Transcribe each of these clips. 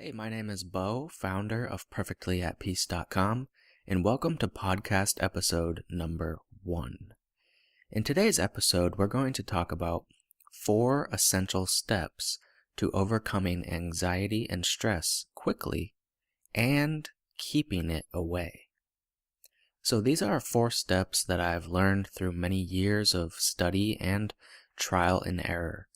Hey, my name is Bo, founder of perfectlyatpeace.com, and welcome to podcast episode number 1. In today's episode, we're going to talk about 4 essential steps to overcoming anxiety and stress quickly and keeping it away. So these are 4 steps that I've learned through many years of study and trial and error.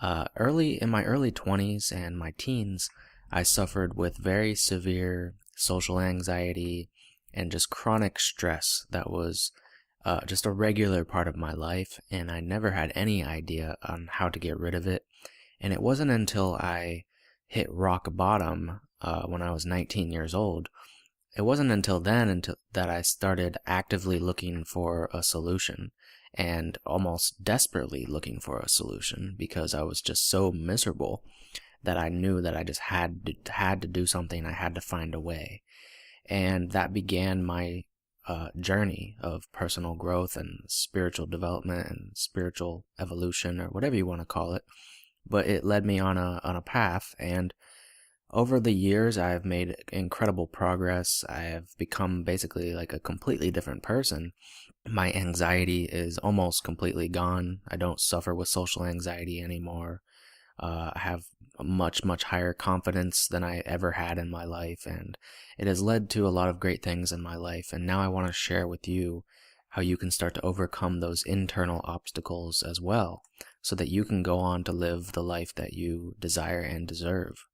In my early 20s and my teens, I suffered with very severe social anxiety and just chronic stress that was just a regular part of my life, and I never had any idea on how to get rid of it. And it wasn't until I hit rock bottom when I was 19 years old. It wasn't until then that I started actively looking for a solution and almost desperately looking for a solution because I was just so miserable that I knew that I just had to do something. I had to find a way. And that began my journey of personal growth and spiritual development and spiritual evolution, or whatever you want to call it. But it led me on a path, and over the years I've made incredible progress. I have become basically like a completely different person. My anxiety is almost completely gone. I don't suffer with social anxiety anymore. I have a much higher confidence than I ever had in my life, and it has led to a lot of great things in my life. And now I want to share with you how you can start to overcome those internal obstacles as well, so that you can go on to live the life that you desire and deserve.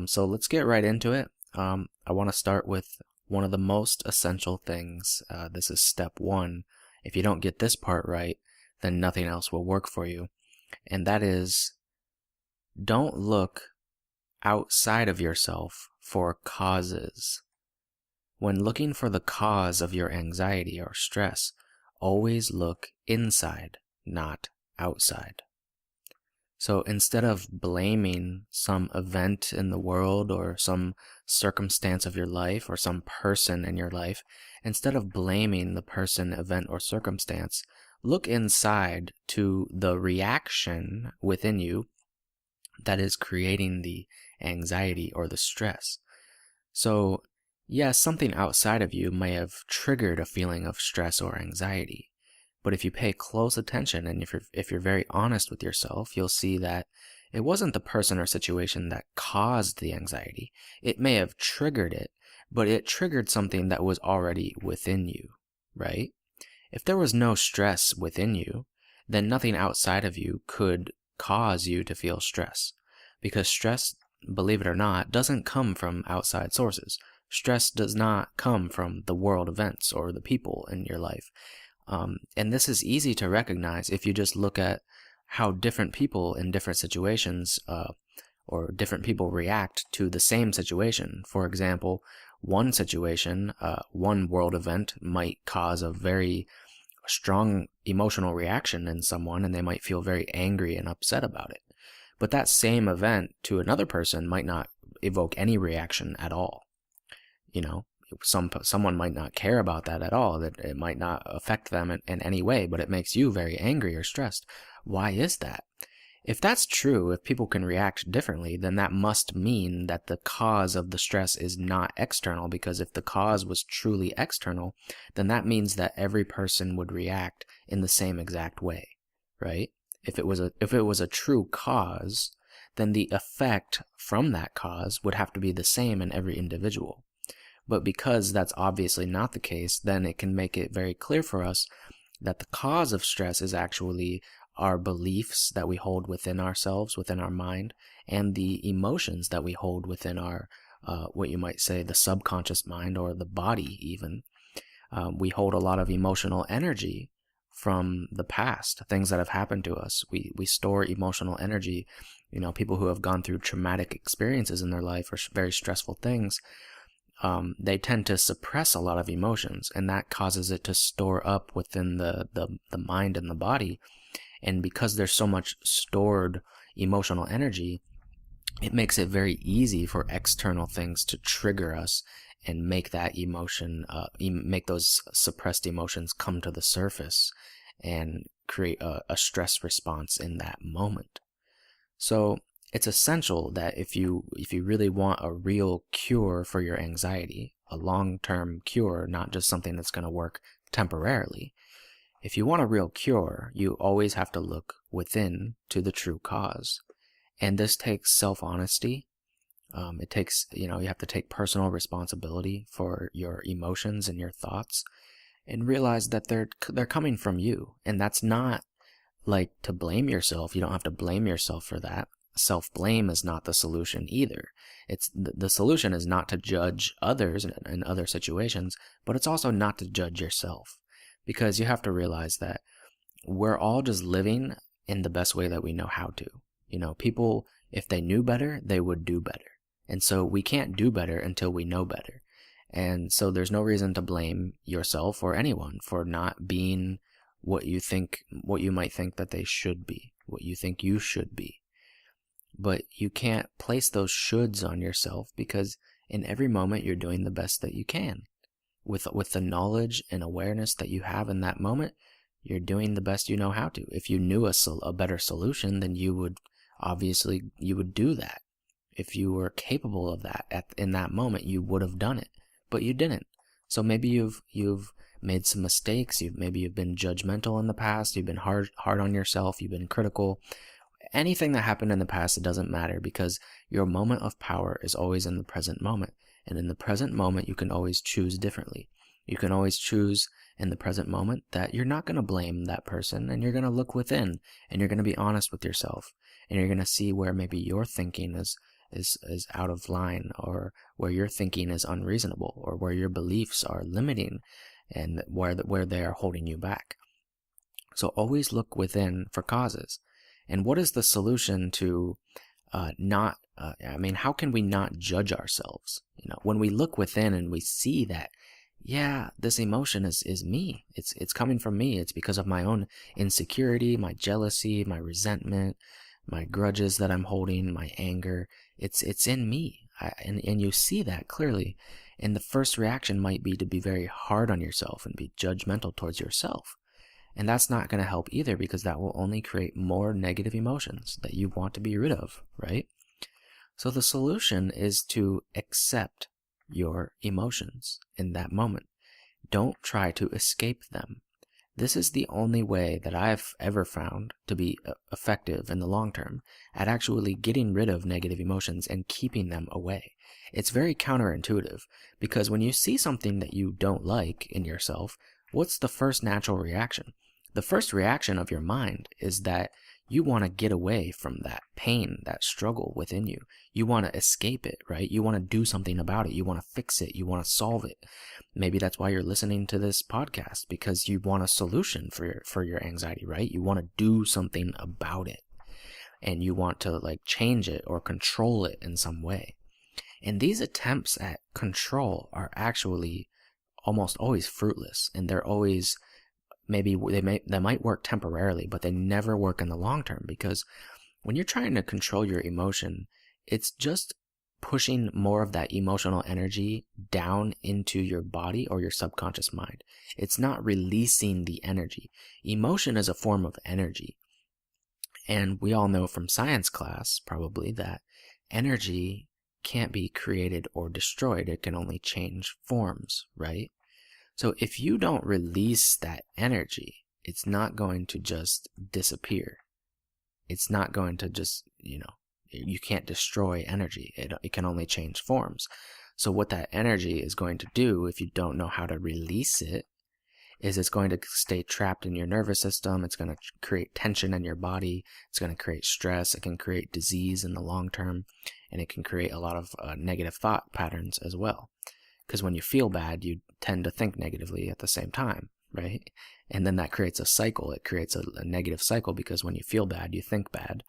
So let's get right into it. I want to start with one of the most essential things. This is step 1. If you don't get this part right, then nothing else will work for you. And that is, don't look outside of yourself for causes. When looking for the cause of your anxiety or stress, always look inside, not outside. So instead of blaming some event in the world or some circumstance of your life or some person in your life, instead of blaming the person, event, or circumstance, look inside to the reaction within you that is creating the anxiety or the stress. So, yes, something outside of you may have triggered a feeling of stress or anxiety. But if you pay close attention and if you're very honest with yourself, you'll see that it wasn't the person or situation that caused the anxiety. It may have triggered it, but it triggered something that was already within you, right? If there was no stress within you, then nothing outside of you could cause you to feel stress. Because stress, believe it or not, doesn't come from outside sources. Stress does not come from the world events or the people in your life. And this is easy to recognize if you just look at how different people in different situations or different people react to the same situation. For example, one situation, one world event might cause a very strong emotional reaction in someone, and they might feel very angry and upset about it. But that same event to another person might not evoke any reaction at all. You know, someone might not care about that at all, that it might not affect them in any way, but it makes you very angry or stressed. Why is that? If that's true, if people can react differently, then that must mean that the cause of the stress is not external, because if the cause was truly external, then that means that every person would react in the same exact way, right? If it was a true cause, then the effect from that cause would have to be the same in every individual. But because that's obviously not the case, then it can make it very clear for us that the cause of stress is actually our beliefs that we hold within ourselves, within our mind, and the emotions that we hold within our, what you might say, the subconscious mind or the body even. We hold a lot of emotional energy from the past, things that have happened to us. We store emotional energy. You know, people who have gone through traumatic experiences in their life or very stressful things, they tend to suppress a lot of emotions, and that causes it to store up within the mind and the body. And because there's so much stored emotional energy, it makes it very easy for external things to trigger us and make that emotion, make those suppressed emotions come to the surface and create a stress response in that moment. So it's essential that if you really want a real cure for your anxiety, a long-term cure, not just something that's going to work temporarily, if you want a real cure, you always have to look within to the true cause. And this takes self-honesty. It takes, you have to take personal responsibility for your emotions and your thoughts, and realize that they're coming from you. And that's not like to blame yourself. You don't have to blame yourself for that. Self-blame is not the solution either. It's the solution is not to judge others in other situations, but it's also not to judge yourself, because you have to realize that we're all just living in the best way that we know how to. People, if they knew better, they would do better. And so we can't do better until we know better. And so there's no reason to blame yourself or anyone for not being what you might think that they should be, what you think you should be. But you can't place those shoulds on yourself, because in every moment you're doing the best that you can. With the knowledge and awareness that you have in that moment, you're doing the best you know how to. If you knew a better solution, then you would do that. If you were capable of that in that moment, you would have done it, but you didn't. So maybe you've made some mistakes. Maybe you've been judgmental in the past. You've been hard on yourself. You've been critical. Anything that happened in the past, it doesn't matter, because your moment of power is always in the present moment. And in the present moment, you can always choose differently. You can always choose in the present moment that you're not going to blame that person, and you're going to look within, and you're going to be honest with yourself, and you're going to see where maybe your thinking is out of line, or where your thinking is unreasonable, or where your beliefs are limiting, and where they are holding you back. So always look within for causes. And what is the solution to how can we not judge ourselves? When we look within and we see that, yeah, this emotion is me. It's coming from me. It's because of my own insecurity, my jealousy, my resentment, my grudges that I'm holding, my anger. It's in me. And you see that clearly. And the first reaction might be to be very hard on yourself and be judgmental towards yourself. And that's not going to help either, because that will only create more negative emotions that you want to be rid of, right? So the solution is to accept your emotions in that moment. Don't try to escape them. This is the only way that I've ever found to be effective in the long term at actually getting rid of negative emotions and keeping them away. It's very counterintuitive, because when you see something that you don't like in yourself, what's the first natural reaction? The first reaction of your mind is that you want to get away from that pain, that struggle within you. You want to escape it, right? You want to do something about it. You want to fix it. You want to solve it. Maybe that's why you're listening to this podcast, because you want a solution for your anxiety, right? You want to do something about it, and you want to change it or control it in some way. And these attempts at control are actually almost always fruitless, and they're always, maybe they might work temporarily, but they never work in the long term, because when you're trying to control your emotion, it's just pushing more of that emotional energy down into your body or your subconscious mind. It's not releasing the energy. Emotion is a form of energy. And we all know from science class, probably, that energy can't be created or destroyed. It can only change forms, right? So if you don't release that energy, it's not going to just disappear. It's not going to just, you can't destroy energy. It can only change forms. So what that energy is going to do, if you don't know how to release it, is it's going to stay trapped in your nervous system. It's going to create tension in your body. It's going to create stress. It can create disease in the long term, and it can create a lot of negative thought patterns as well. Because when you feel bad, you tend to think negatively at the same time, right? And then that creates a cycle. It creates a negative cycle, because when you feel bad, you think bad.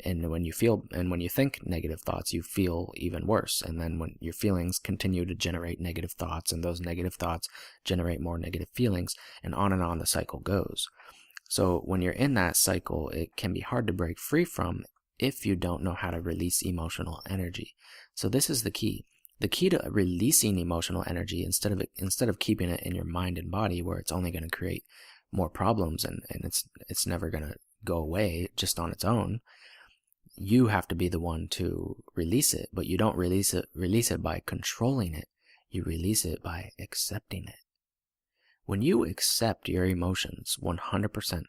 And when you think negative thoughts, you feel even worse. And then when your feelings continue to generate negative thoughts, and those negative thoughts generate more negative feelings, and on the cycle goes. So when you're in that cycle, it can be hard to break free from if you don't know how to release emotional energy. So this is the key. The key to releasing emotional energy, instead of keeping it in your mind and body, where it's only going to create more problems and it's never going to go away just on its own, you have to be the one to release it, but you don't release it by controlling it. You release it by accepting it. When you accept your emotions 100%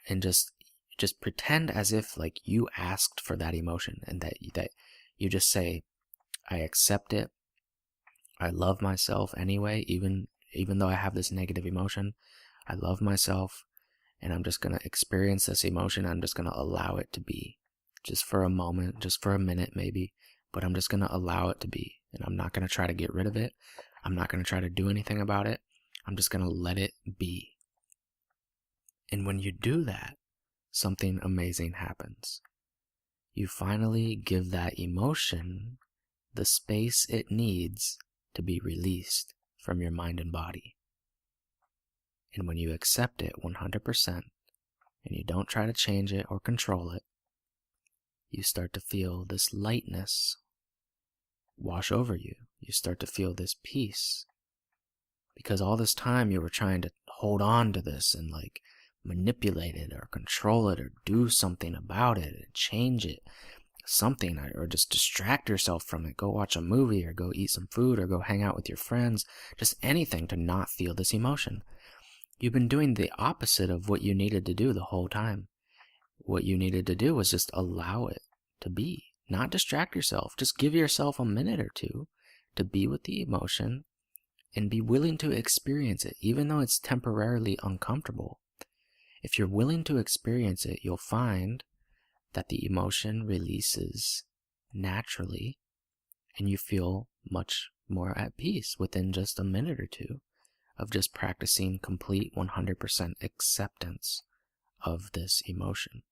and just pretend as if like you asked for that emotion, and that you just say, I accept it. I love myself anyway, even though I have this negative emotion. I love myself, and I'm just going to experience this emotion. I'm just going to allow it to be, just for a moment, just for a minute maybe, but I'm just going to allow it to be, and I'm not going to try to get rid of it. I'm not going to try to do anything about it. I'm just going to let it be. And when you do that, something amazing happens. You finally give that emotion the space it needs to be released from your mind and body. And when you accept it 100% and you don't try to change it or control it, you start to feel this lightness wash over you. You start to feel this peace. Because all this time you were trying to hold on to this and like manipulate it or control it or do something about it and change it, something, or just distract yourself from it. Go watch a movie or go eat some food or go hang out with your friends, just anything to not feel this emotion. You've been doing the opposite of what you needed to do the whole time. What you needed to do was just allow it to be, not distract yourself. Just give yourself a minute or two to be with the emotion and be willing to experience it, even though it's temporarily uncomfortable. If you're willing to experience it, you'll find that the emotion releases naturally and you feel much more at peace within just a minute or two of just practicing complete 100% acceptance of this emotion.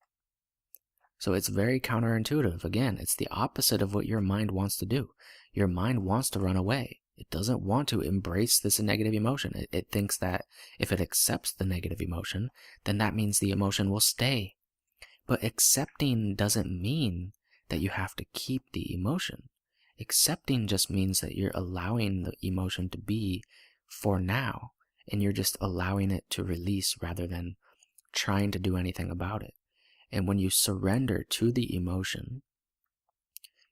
So it's very counterintuitive. Again, it's the opposite of what your mind wants to do. Your mind wants to run away. It doesn't want to embrace this negative emotion. It thinks that if it accepts the negative emotion, then that means the emotion will stay. But accepting doesn't mean that you have to keep the emotion. Accepting just means that you're allowing the emotion to be for now, and you're just allowing it to release rather than trying to do anything about it. And when you surrender to the emotion,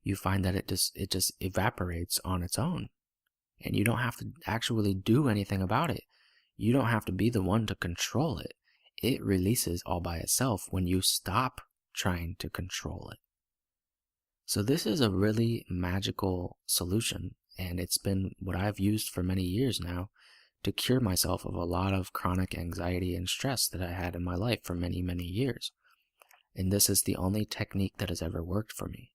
you find that it just evaporates on its own. And you don't have to actually do anything about it. You don't have to be the one to control it. It releases all by itself when you stop trying to control it. So this is a really magical solution, and it's been what I've used for many years now to cure myself of a lot of chronic anxiety and stress that I had in my life for many, many years. And this is the only technique that has ever worked for me.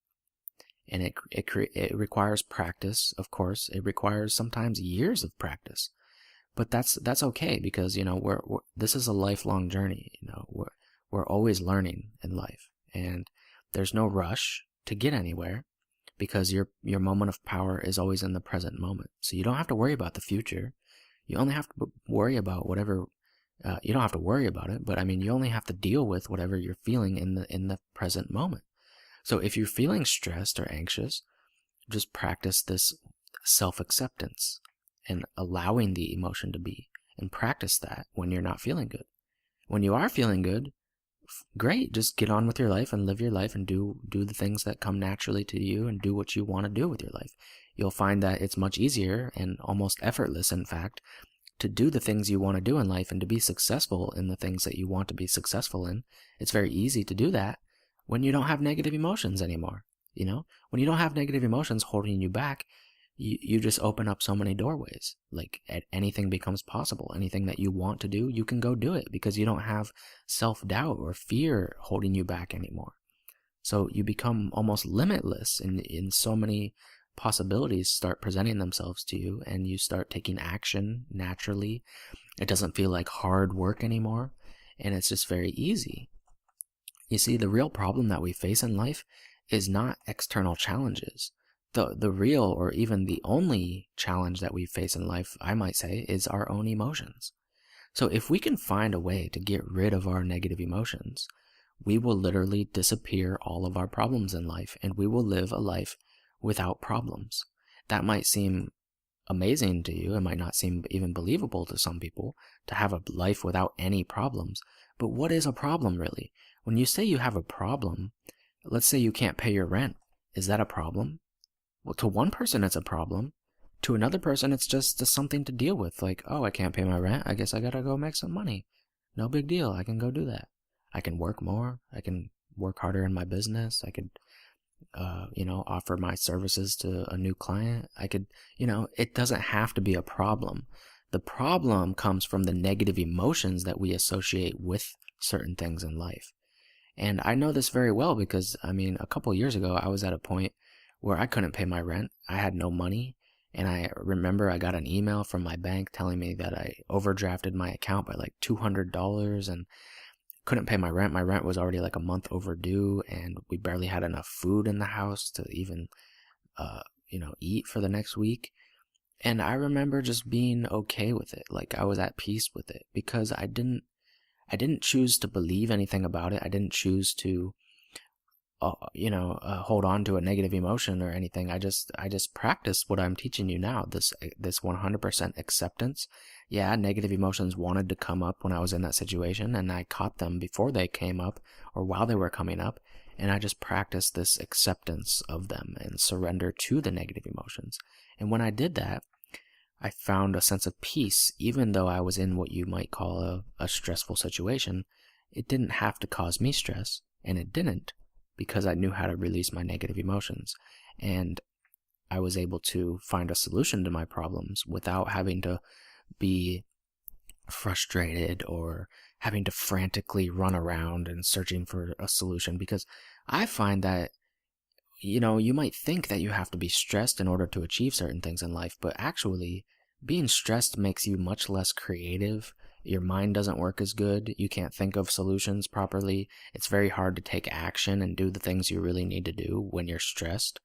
And it requires practice, of course. It requires sometimes years of practice, but that's okay, because this is a lifelong journey. We're always learning in life, and there's no rush to get anywhere, because your moment of power is always in the present moment. So you don't have to worry about the future. You only have to worry about whatever. You don't have to worry about it, but you only have to deal with whatever you're feeling in the present moment. So if you're feeling stressed or anxious, just practice this self-acceptance and allowing the emotion to be, and practice that when you're not feeling good. When you are feeling good, great, just get on with your life and live your life and do the things that come naturally to you and do what you want to do with your life. You'll find that it's much easier and almost effortless, in fact, to do the things you want to do in life and to be successful in the things that you want to be successful in. It's very easy to do that when you don't have negative emotions anymore. When you don't have negative emotions holding you back, you just open up so many doorways. Like anything becomes possible. Anything that you want to do, you can go do it, because you don't have self-doubt or fear holding you back anymore. So you become almost limitless, in so many possibilities start presenting themselves to you, and you start taking action naturally. It doesn't feel like hard work anymore, and it's just very easy. You see, the real problem that we face in life is not external challenges. The real, or even the only challenge that we face in life, I might say, is our own emotions. So if we can find a way to get rid of our negative emotions, we will literally disappear all of our problems in life, and we will live a life without problems. That might seem amazing to you. It might not seem even believable to some people to have a life without any problems. But what is a problem, really? When you say you have a problem, let's say you can't pay your rent. Is that a problem? Well, to one person, it's a problem. To another person, it's just something to deal with. Like, oh, I can't pay my rent. I guess I gotta go make some money. No big deal. I can go do that. I can work more. I can work harder in my business. I could, offer my services to a new client. I could, it doesn't have to be a problem. The problem comes from the negative emotions that we associate with certain things in life. And I know this very well because, a couple years ago, I was at a point where I couldn't pay my rent. I had no money. And I remember I got an email from my bank telling me that I overdrafted my account by like $200 and couldn't pay my rent. My rent was already like a month overdue, and we barely had enough food in the house to even, eat for the next week. And I remember just being okay with it. Like, I was at peace with it because I didn't choose to believe anything about it. I didn't choose to, hold on to a negative emotion or anything. I just practiced what I'm teaching you now. This 100% acceptance. Yeah, negative emotions wanted to come up when I was in that situation, and I caught them before they came up or while they were coming up. And I just practiced this acceptance of them and surrender to the negative emotions. And when I did that, I found a sense of peace, even though I was in what you might call a stressful situation. It didn't have to cause me stress, and it didn't, because I knew how to release my negative emotions. And I was able to find a solution to my problems without having to be frustrated or having to frantically run around and searching for a solution. Because I find that, you might think that you have to be stressed in order to achieve certain things in life, but actually being stressed makes you much less creative. Your mind doesn't work as good. You can't think of solutions properly. It's very hard to take action and do the things you really need to do when you're stressed.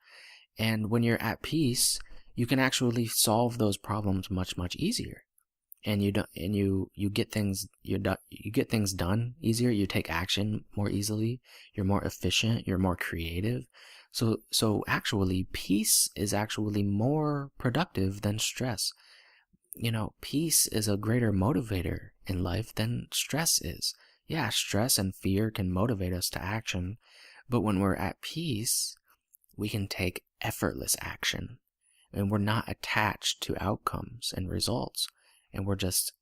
And when you're at peace, you can actually solve those problems much, much easier. And you get things done easier. You take action more easily. You're more efficient. You're more creative. So actually, peace is actually more productive than stress. Peace is a greater motivator in life than stress is. Yeah, stress and fear can motivate us to action, but when we're at peace, we can take effortless action, and we're not attached to outcomes and results, and we're just,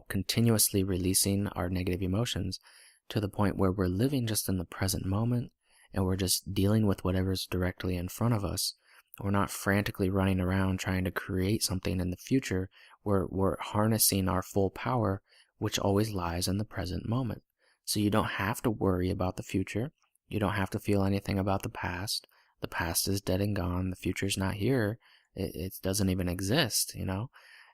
continuously releasing our negative emotions to the point where we're living just in the present moment, and we're just dealing with whatever's directly in front of us. We're not frantically running around trying to create something in the future. We're harnessing our full power, which always lies in the present moment. So you don't have to worry about the future. You don't have to feel anything about the past. The past is dead and gone. The future's not here. It doesn't even exist,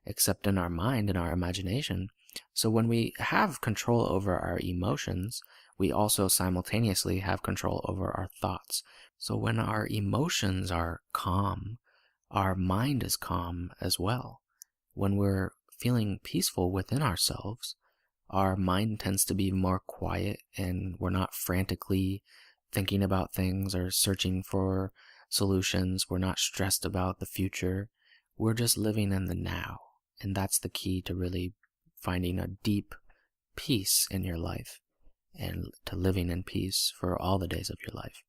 except in our mind and our imagination. So when we have control over our emotions, we also simultaneously have control over our thoughts. So when our emotions are calm, our mind is calm as well. When we're feeling peaceful within ourselves, our mind tends to be more quiet, and we're not frantically thinking about things or searching for solutions. We're not stressed about the future. We're just living in the now. And that's the key to really finding a deep peace in your life and to living in peace for all the days of your life.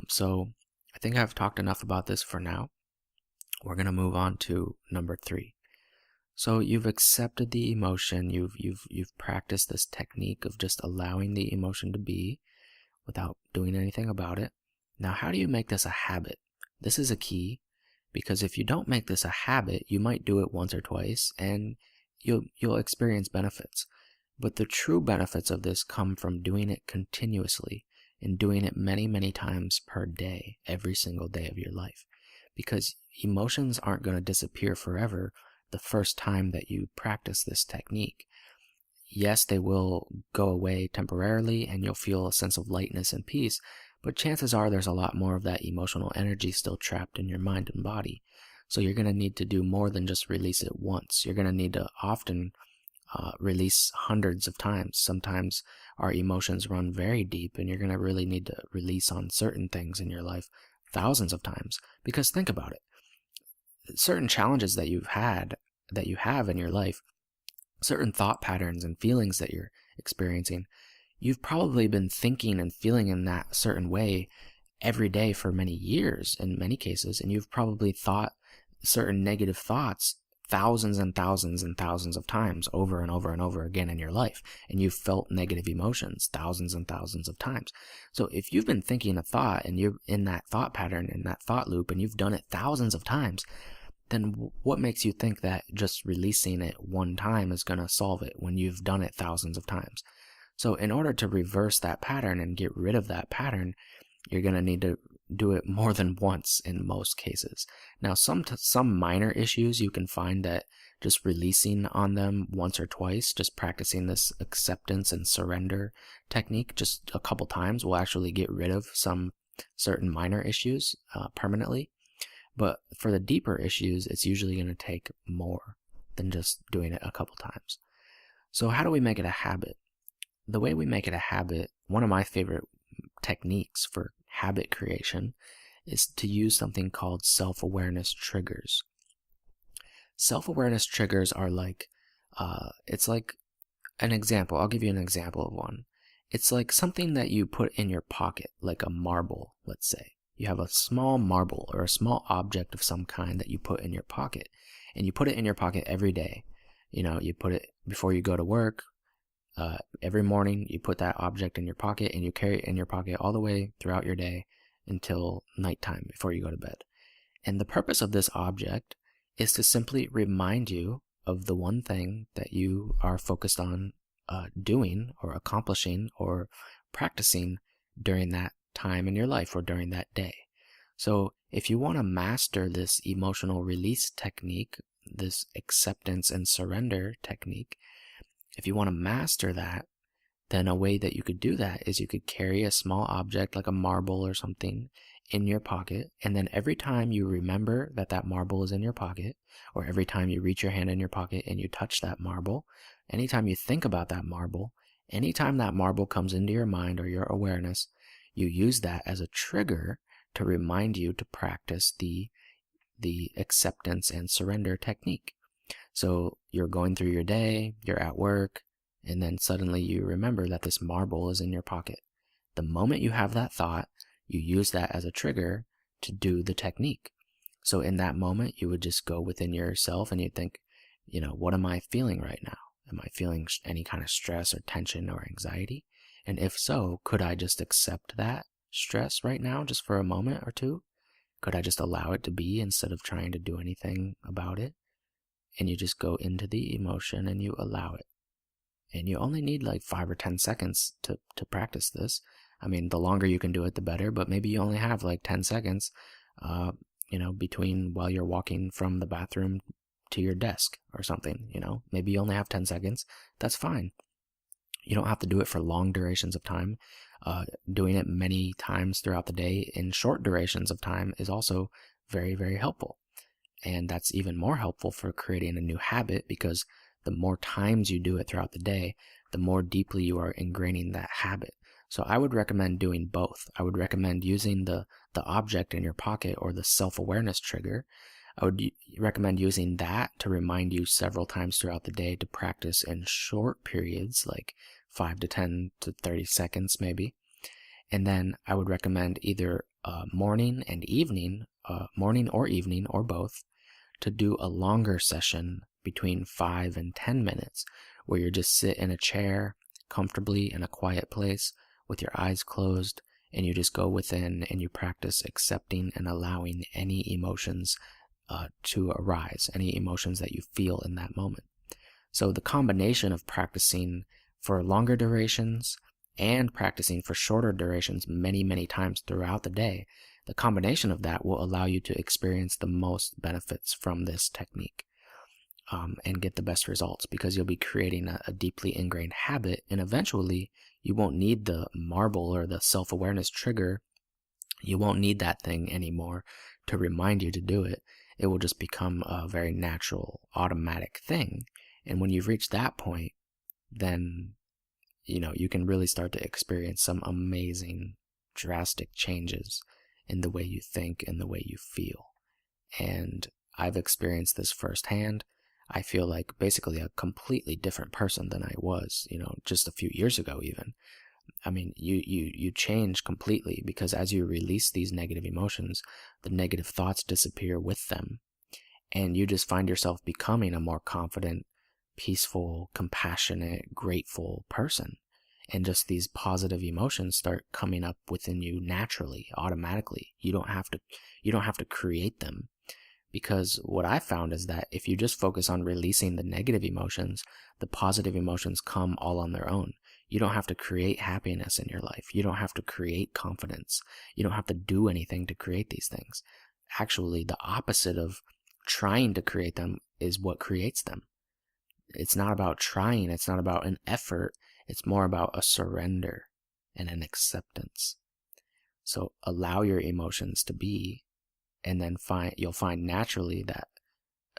So I think I've talked enough about this for now. We're going to move on to number 3. So you've accepted the emotion. You've practiced this technique of just allowing the emotion to be without doing anything about it. Now, how do you make this a habit? This is a key, because if you don't make this a habit, you might do it once or twice and you'll experience benefits. But the true benefits of this come from doing it continuously and doing it many, many times per day, every single day of your life. Because emotions aren't going to disappear forever the first time that you practice this technique. Yes, they will go away temporarily and you'll feel a sense of lightness and peace, but chances are there's a lot more of that emotional energy still trapped in your mind and body. So you're going to need to do more than just release it once. You're going to need to often release hundreds of times. Sometimes our emotions run very deep, and you're going to really need to release on certain things in your life thousands of times. Because think about it. Certain challenges that you have in your life, certain thought patterns and feelings that you're experiencing, you've probably been thinking and feeling in that certain way every day for many years in many cases, and you've probably thought certain negative thoughts thousands and thousands and thousands of times over and over and over again in your life, and you've felt negative emotions thousands and thousands of times. So if you've been thinking a thought and you're in that thought pattern, in that thought loop, and you've done it thousands of times, then what makes you think that just releasing it one time is going to solve it when you've done it thousands of times? So in order to reverse that pattern and get rid of that pattern, you're going to need to do it more than once in most cases. Now, some minor issues you can find that just releasing on them once or twice, just practicing this acceptance and surrender technique just a couple times will actually get rid of some certain minor issues permanently. But for the deeper issues, it's usually going to take more than just doing it a couple times. So how do we make it a habit? The way we make it a habit, one of my favorite techniques for habit creation is to use something called self-awareness triggers. Self-awareness triggers are like, it's like an example. I'll give you an example of one. It's like something that you put in your pocket, like a marble, let's say. You have a small marble or a small object of some kind that you put in your pocket, and you put it in your pocket every day. You put it before you go to work. Every morning you put that object in your pocket, and you carry it in your pocket all the way throughout your day until nighttime before you go to bed. And the purpose of this object is to simply remind you of the one thing that you are focused on doing or accomplishing or practicing during that time in your life or during that day. So if you want to master this emotional release technique, this acceptance and surrender technique, if you want to master that, then a way that you could do that is you could carry a small object like a marble or something in your pocket, and then every time you remember that that marble is in your pocket, or every time you reach your hand in your pocket and you touch that marble, anytime you think about that marble, anytime that marble comes into your mind or your awareness, you use that as a trigger to remind you to practice the acceptance and surrender technique. So you're going through your day, you're at work, and then suddenly you remember that this marble is in your pocket. The moment you have that thought, you use that as a trigger to do the technique. So in that moment, you would just go within yourself and you think, what am I feeling right now? Am I feeling any kind of stress or tension or anxiety? And if so, could I just accept that stress right now just for a moment or two? Could I just allow it to be instead of trying to do anything about it? And you just go into the emotion and you allow it. And you only need like 5 or 10 seconds to practice this. I mean, the longer you can do it, the better, but maybe you only have like 10 seconds, between while you're walking from the bathroom to your desk or something, maybe you only have 10 seconds. That's fine. You don't have to do it for long durations of time. Doing it many times throughout the day in short durations of time is also very, very helpful. And that's even more helpful for creating a new habit, because the more times you do it throughout the day, the more deeply you are ingraining that habit. So I would recommend doing both. I would recommend using the object in your pocket or the self-awareness trigger. I would recommend using that to remind you several times throughout the day to practice in short periods, like 5 to 10 to 30 seconds maybe. And then I would recommend either morning or evening or both, to do a longer session between 5 and 10 minutes where you just sit in a chair comfortably in a quiet place with your eyes closed, and you just go within and you practice accepting and allowing any emotions to arise, any emotions that you feel in that moment. So the combination of practicing for longer durations and practicing for shorter durations many, many times throughout the day, the combination of that will allow you to experience the most benefits from this technique and get the best results, because you'll be creating a deeply ingrained habit, and eventually you won't need the marble or the self-awareness trigger. You won't need that thing anymore to remind you to do it. It will just become a very natural, automatic thing. And when you've reached that point, then you can really start to experience some amazing, drastic changes in the way you think and the way you feel. And I've experienced this firsthand. I feel like basically a completely different person than I was, just a few years ago even. you change completely, because as you release these negative emotions, the negative thoughts disappear with them. And you just find yourself becoming a more confident, peaceful, compassionate, grateful person. And just these positive emotions start coming up within you naturally, automatically. You don't have to create them. Because what I found is that if you just focus on releasing the negative emotions, the positive emotions come all on their own. You don't have to create happiness in your life. You don't have to create confidence. You don't have to do anything to create these things. Actually, the opposite of trying to create them is what creates them. It's not about trying. It's not about an effort. It's more about a surrender and an acceptance. So allow your emotions to be, and then you'll find naturally that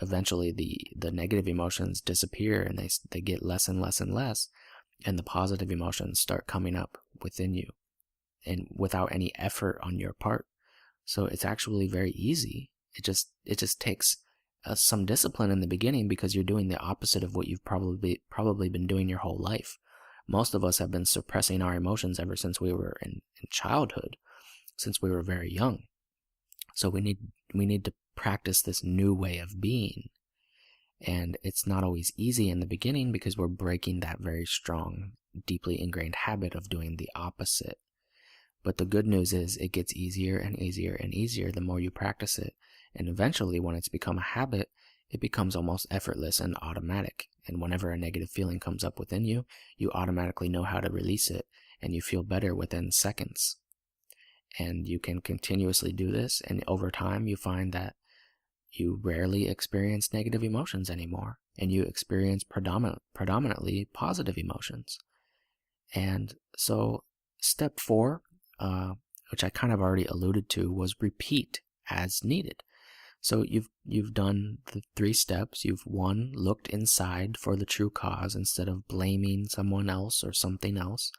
eventually the negative emotions disappear, and they get less and less and less, and the positive emotions start coming up within you, and without any effort on your part. So it's actually very easy. It just takes some discipline in the beginning, because you're doing the opposite of what you've probably been doing your whole life. Most of us have been suppressing our emotions ever since we were in childhood, since we were very young. So we need to practice this new way of being. And it's not always easy in the beginning, because we're breaking that very strong, deeply ingrained habit of doing the opposite. But the good news is it gets easier and easier and easier the more you practice it. And eventually, when it's become a habit, it becomes almost effortless and automatic. And whenever a negative feeling comes up within you, you automatically know how to release it, and you feel better within seconds. And you can continuously do this, and over time you find that you rarely experience negative emotions anymore, and you experience predominantly positive emotions. And so step 4, which I kind of already alluded to, was repeat as needed. So you've done the 3 steps. You've 1, looked inside for the true cause instead of blaming someone else or something else.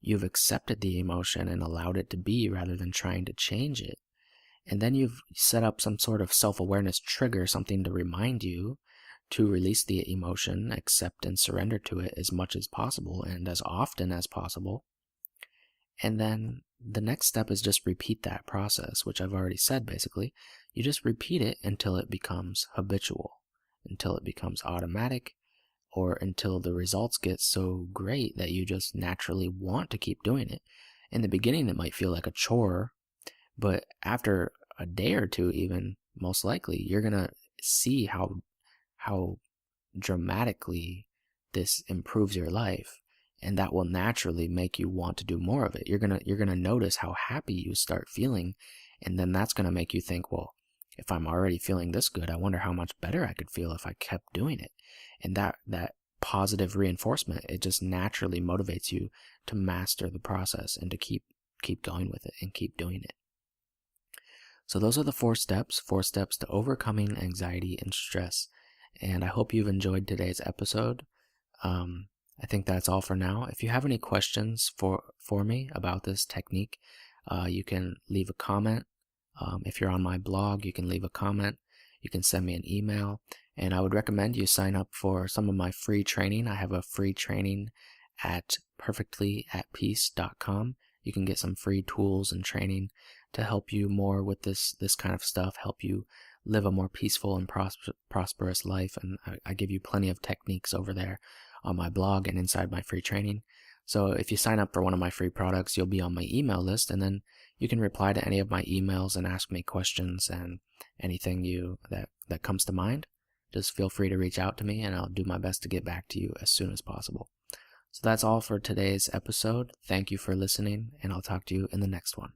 You've accepted the emotion and allowed it to be rather than trying to change it. And then you've set up some sort of self-awareness trigger, something to remind you to release the emotion, accept and surrender to it as much as possible and as often as possible. And then the next step is just repeat that process, which I've already said basically. You just repeat it until it becomes habitual, until it becomes automatic, or until the results get so great that you just naturally want to keep doing it. In the beginning, it might feel like a chore, but after a day or two, even most likely, you're going to see how dramatically this improves your life. And that will naturally make you want to do more of it. You're gonna notice how happy you start feeling, and then that's gonna make you think, well, if I'm already feeling this good, I wonder how much better I could feel if I kept doing it. And that positive reinforcement, it just naturally motivates you to master the process and to keep going with it and keep doing it. So those are the 4 steps to overcoming anxiety and stress. And I hope you've enjoyed today's episode. I think that's all for now. If you have any questions for me about this technique, you can leave a comment. If you're on my blog, you can leave a comment. You can send me an email. And I would recommend you sign up for some of my free training. I have a free training at perfectlyatpeace.com. You can get some free tools and training to help you more with this kind of stuff, help you live a more peaceful and prosperous life. And I give you plenty of techniques over there on my blog and inside my free training. So if you sign up for one of my free products, you'll be on my email list, and then you can reply to any of my emails and ask me questions and anything that comes to mind. Just feel free to reach out to me, and I'll do my best to get back to you as soon as possible. So that's all for today's episode. Thank you for listening, and I'll talk to you in the next one.